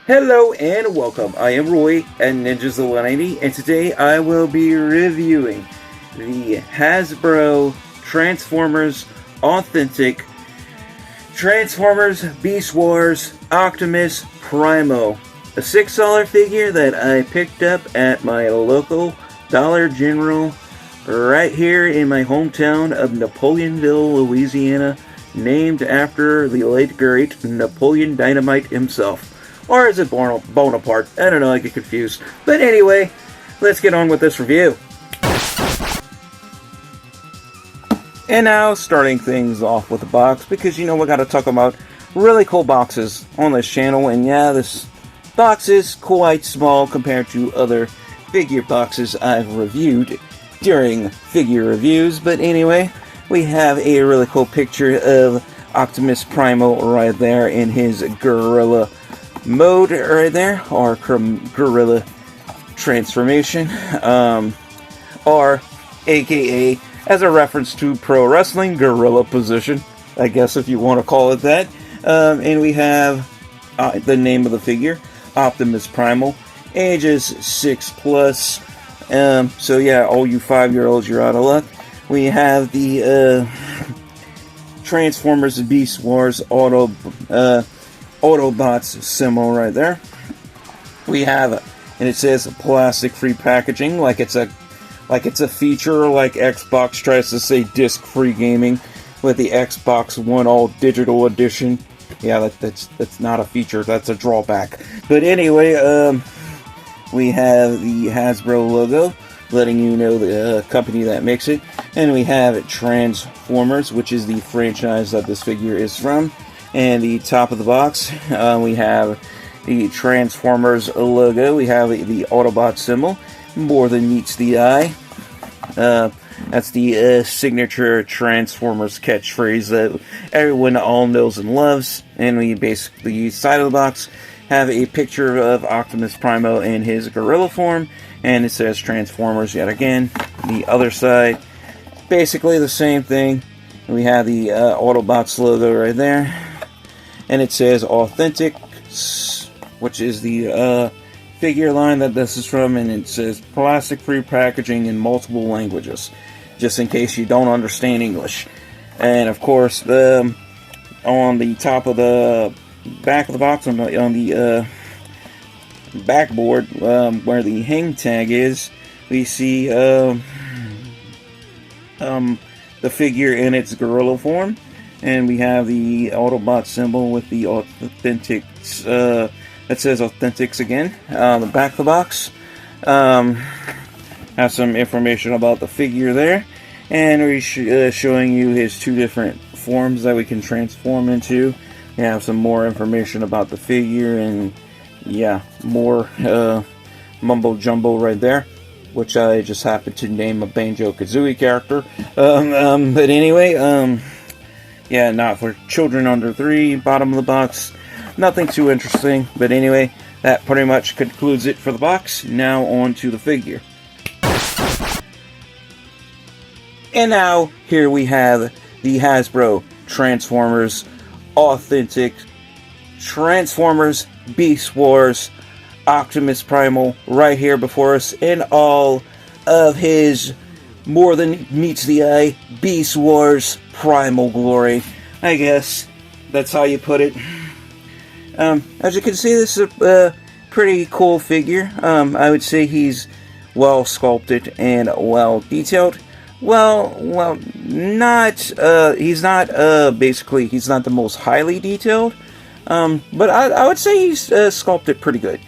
Hello and welcome. I am Roy at Ninjas the 180, and today I will be reviewing the Hasbro Transformers Authentic Transformers Beast Wars Optimus Primal, a $6 figure that I picked up at my local Dollar General right here in my hometown of Napoleonville, Louisiana, named after the late great Napoleon Dynamite himself. Or is it Bonaparte? I don't know, I get confused. But anyway, let's get on with this review. And now, starting things off with the box, because you know we gotta talk about really cool boxes on this channel. And yeah, this box is quite small compared to other figure boxes I've reviewed during figure reviews. But anyway, we have a really cool picture of Optimus Primal right there in his gorilla mode right there, or gorilla transformation, or aka as a reference to pro wrestling, gorilla position, I guess, if you want to call it that. And we have the name of the figure, Optimus Primal, ages 6+. So yeah, all you 5-year-olds, you're out of luck. We have the Transformers Beast Wars Autobots symbol right there. We have, and it says plastic-free packaging, like it's a feature, like Xbox tries to say disc-free gaming with the Xbox One All Digital Edition. Yeah, that's not a feature, that's a drawback. But anyway, we have the Hasbro logo, letting you know the company that makes it. And we have Transformers, which is the franchise that this figure is from. And the top of the box, we have the Transformers logo. We have the Autobot symbol, more than meets the eye. That's the signature Transformers catchphrase that everyone all knows and loves. And we basically, side of the box, have a picture of Optimus Primal in his gorilla form, and it says Transformers yet again. The other side, basically the same thing. We have the Autobots logo right there, and it says Authentic, which is the figure line that this is from, and it says plastic-free packaging in multiple languages, just in case you don't understand English. And of course, on the top of the back of the box, on the backboard, where the hang tag is, we see the figure in its gorilla form, and we have the Autobot symbol with the Authentics, that says Authentics again. The back of the box has some information about the figure there, and we're showing you his two different forms that we can transform into. We have some more information about the figure, and yeah, more mumbo jumbo right there, which I just happened to name a Banjo-Kazooie character. But anyway, yeah, not for children under 3, bottom of the box. Nothing too interesting, but anyway, that pretty much concludes it for the box. Now on to the figure. And now, here we have the Hasbro Transformers Authentic Transformers Beast Wars Optimus Primal right here before us in all of his more than meets the eye Beast Wars Primal glory. I guess that's how you put it. As you can see, this is a pretty cool figure. I would say he's well sculpted and well detailed. Well, not, he's not, basically, he's not the most highly detailed, but I would say he's sculpted pretty good.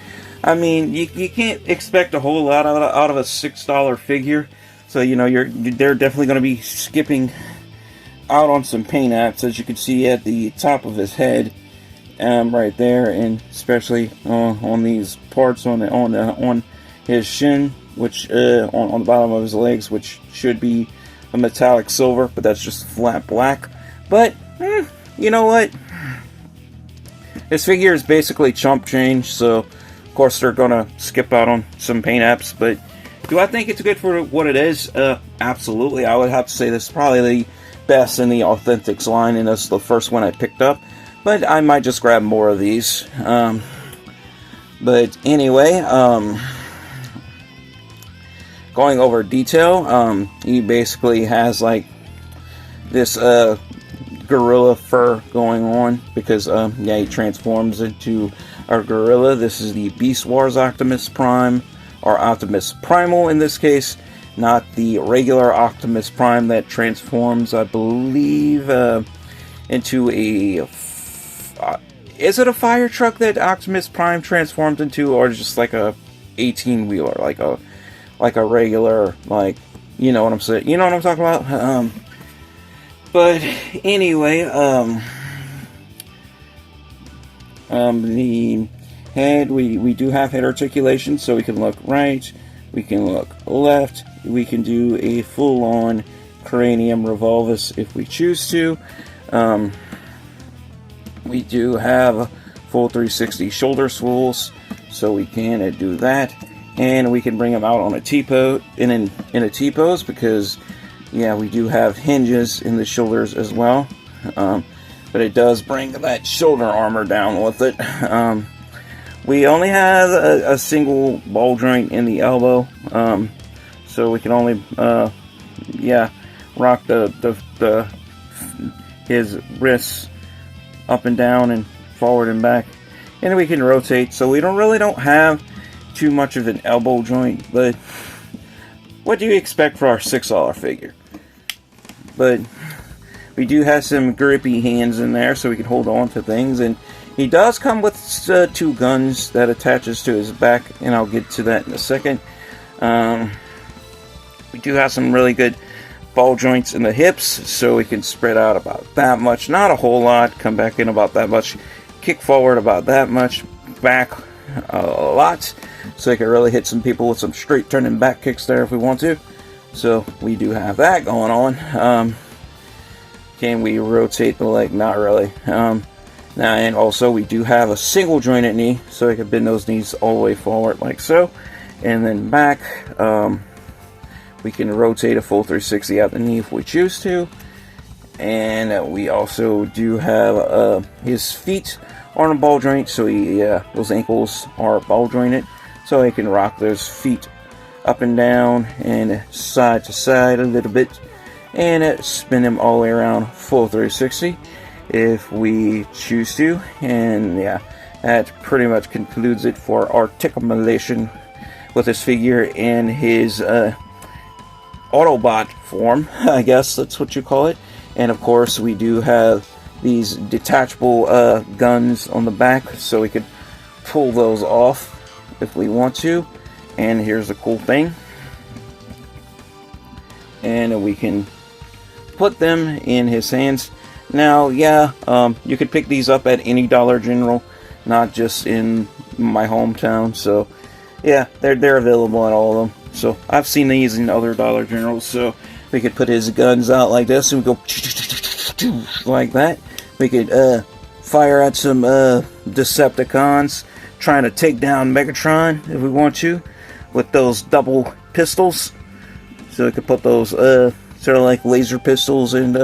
I mean, you can't expect a whole lot out of a $6 figure, so, you know, they're definitely going to be skipping out on some paint apps, as you can see at the top of his head, right there, and especially on these parts on his shin, which on the bottom of his legs, which should be a metallic silver, but that's just flat black. But you know what? This figure is basically chump change, so of course they're gonna skip out on some paint apps. But do I think it's good for what it is? Absolutely. I would have to say this is probably best in the Authentics line, and that's the first one I picked up. But I might just grab more of these. But anyway, going over detail, he basically has like this gorilla fur going on because yeah, he transforms into a gorilla. This is the Beast Wars Optimus Prime, or Optimus Primal in this case, not the regular Optimus Prime that transforms, I believe, into a is it a fire truck that Optimus Prime transformed into, or just like a 18-wheeler, like a regular, like, you know what I'm saying? You know what I'm talking about? But anyway, the head, we do have head articulation, so we can look right, we can look left, we can do a full-on cranium revolvus if we choose to. We do have full 360 shoulder swivels, so we can do that, and we can bring them out on a T-pose, in a T-pose, because yeah, we do have hinges in the shoulders as well, but it does bring that shoulder armor down with it. We only have a single ball joint in the elbow, so we can only yeah, rock his wrists up and down and forward and back, and we can rotate, so we don't have too much of an elbow joint. But what do you expect for our $6 figure? But we do have some grippy hands in there, so we can hold on to things, and he does come with 2 guns that attaches to his back, and I'll get to that in a second. We do have some really good ball joints in the hips, so we can spread out about that much, not a whole lot, come back in about that much, kick forward about that much, back a lot, so we can really hit some people with some straight turning back kicks there if we want to. So we do have that going on. Can we rotate the leg? Not really. Now, and also we do have a single jointed knee, so we can bend those knees all the way forward like so, and then back. We can rotate a full 360 out the knee if we choose to. And we also do have his feet on a ball joint, so those ankles are ball jointed, so he can rock those feet up and down and side to side a little bit, and spin them all the way around full 360 if we choose to. And yeah, that pretty much concludes it for articulation with this figure in his Autobot form, I guess that's what you call it. And of course we do have these detachable guns on the back, so we could pull those off if we want to. And here's the cool thing, and we can put them in his hands. Now, yeah, you could pick these up at any Dollar General, not just in my hometown. So yeah, they're available at all of them. So I've seen these in other Dollar Generals, so we could put his guns out like this and we go like that. We could fire at some Decepticons trying to take down Megatron if we want to, with those double pistols. So we could put those sort of like laser pistols in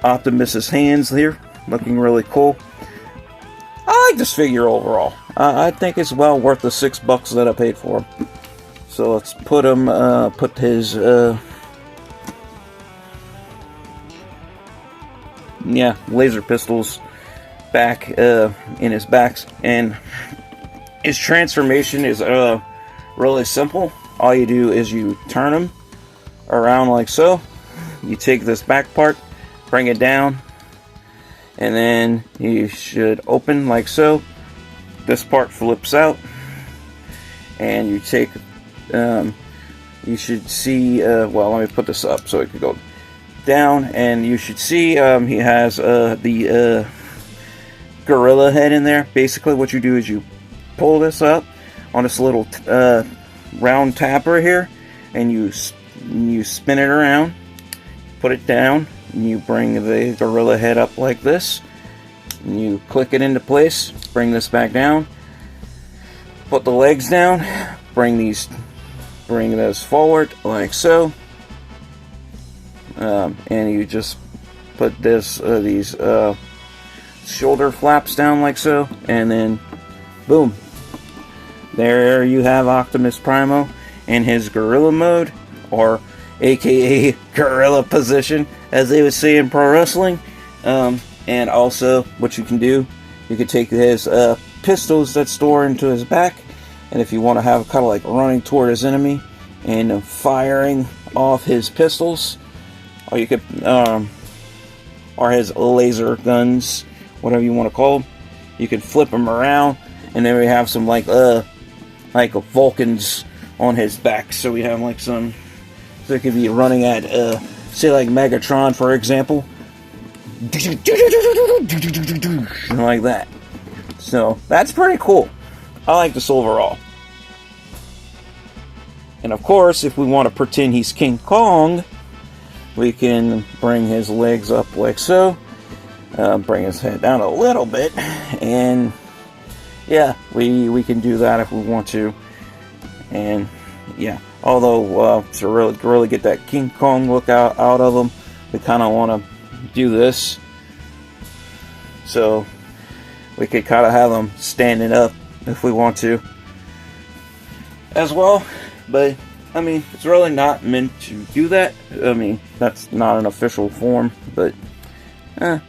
Optimus's hands here, looking really cool. I like this figure overall. I think it's well worth the $6 that I paid for him. So let's put him, put his, yeah, laser pistols back in his backs, and his transformation is really simple. All you do is you turn him around like so. You take this back part, bring it down, and then you should open like so. This part flips out, and you take you should see, well, let me put this up so it could go down, and you should see he has the gorilla head in there. Basically what you do is you pull this up on this little round tapper here, and you spin it around, put it down, and you bring the gorilla head up like this, and you click it into place, bring this back down, put the legs down, bring those forward like so, and you just put these shoulder flaps down like so, and then boom, there you have Optimus Primal in his gorilla mode, or aka gorilla position, as they would say in pro wrestling. And also, what you can do, you can take his pistols that store into his back, and if you want to have kind of like running toward his enemy and firing off his pistols, or you could or his laser guns, whatever you want to call them, you can flip them around, and then we have some like Vulcans on his back. So we have like some, so it could be running at say like Megatron, for example, like that. So that's pretty cool. I like this overall. And of course, if we want to pretend he's King Kong, we can bring his legs up like so, bring his head down a little bit, and yeah, we can do that if we want to. And yeah, although to really get that King Kong look out of him, we kind of want to do this, so we could kind of have him standing up if we want to as well. But I mean, it's really not meant to do that. I mean, that's not an official form, but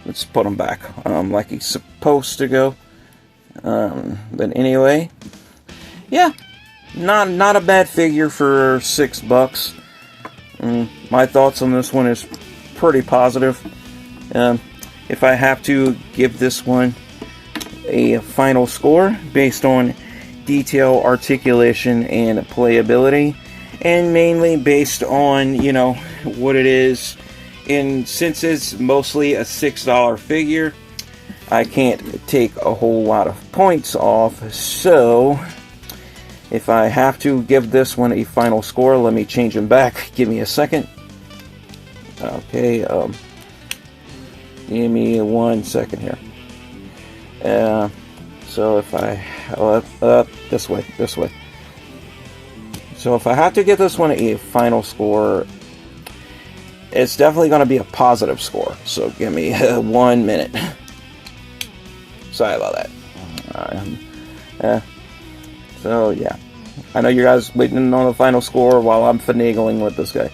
let's put him back like he's supposed to go. But anyway, yeah, not a bad figure for $6. My thoughts on this one is pretty positive. If I have to give this one a final score based on detail, articulation, and playability, and mainly based on, you know, what it is, and since it's mostly a $6 figure, I can't take a whole lot of points off. So if I have to give this one a final score, let me change them back. Give me a second. Okay, give me 1 second here. So if I this way. So if I have to give this one a final score, it's definitely going to be a positive score. So give me 1 minute. Sorry about that. So yeah, I know you guys waiting on the final score while I'm finagling with this guy.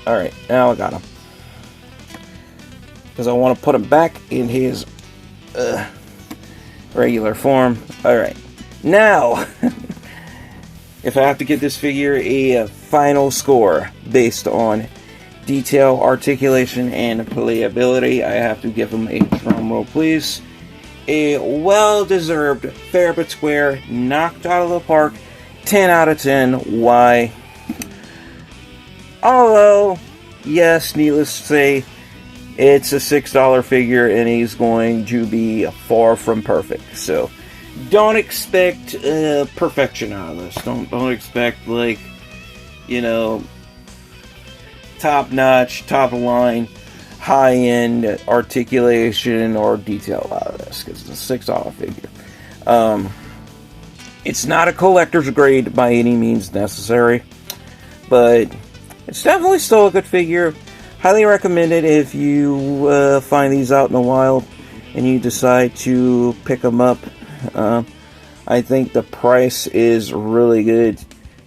Alright, now I got him. Because I want to put him back in his regular form. Alright, now, if I have to give this figure a final score based on detail, articulation, and playability, I have to give him a drum roll, please. A well-deserved, fair but square, knocked out of the park, 10 out of 10. Why? Although, yes, needless to say, it's a $6 figure and he's going to be far from perfect. So, don't expect perfection out of this. Don't expect, like, you know, top-notch, top-of-line, high-end articulation or detail out of this, because it's a $6 figure. It's not a collector's grade by any means necessary, but it's definitely still a good figure. Highly recommended if you find these out in the wild and you decide to pick them up. I think the price is really good.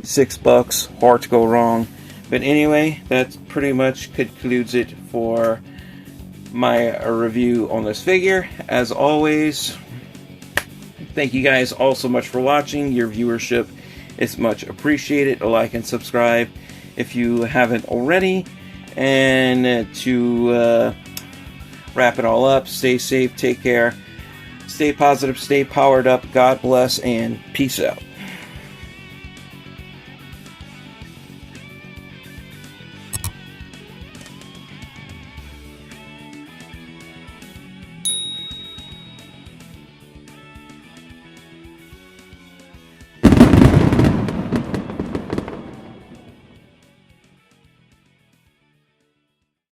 $6, hard to go wrong. But anyway, that pretty much concludes it for my review on this figure. As always, thank you guys all so much for watching. Your viewership is much appreciated. Like and subscribe if you haven't already. And to wrap it all up, stay safe, take care, stay positive, stay powered up, God bless, and peace out.